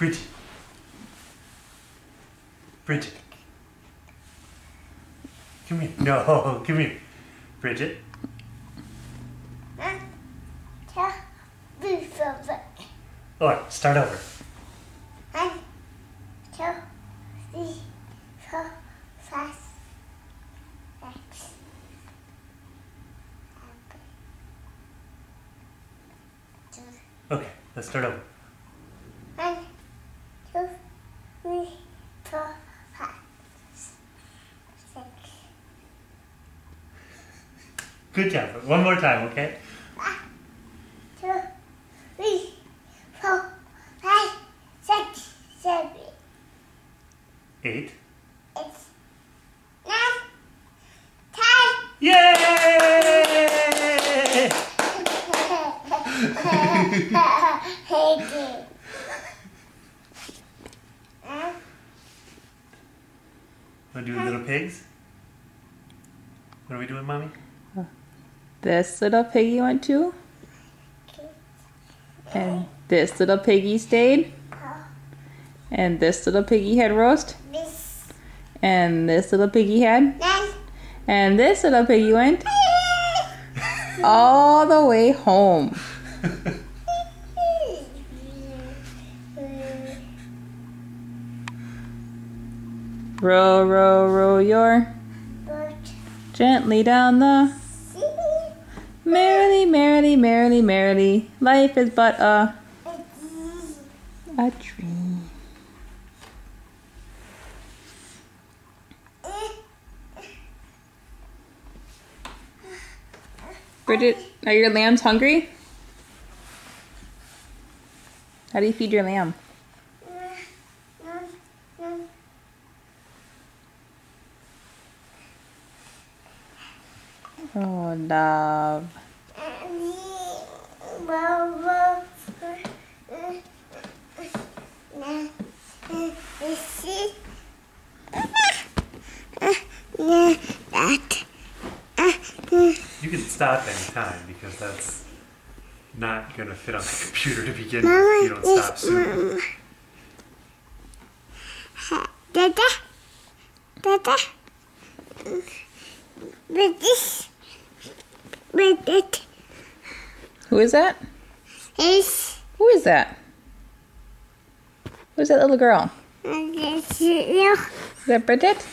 Bridget. Bridget. Come here. No, come here. Bridget. Alright, start over. 1, 2, 3, 4, 5, 6. Okay, let's start over. 1, 2, 3, 4, 5, 6. Good job. One more time, okay? 1, 2, 3, 4, 5, 6, 7, 8. 8, 9, 10. Yay! Want to do little pigs? What are we doing, Mommy? This little piggy went to, and this little piggy stayed, and this little piggy had roast, This, and this little piggy had, then, and this little piggy went all the way home. Row, row, row your but, gently down the see, merrily, merrily, merrily, merrily. Life is but a dream. Bridget, are your lambs hungry? How do you feed your lamb? Oh, love. You can stop anytime because that's not going to fit on the computer to begin with if you don't stop soon. Dada, Dada, with this, with it Who is that? is Who is that? Who's that little girl? this, you. Is that Bridget?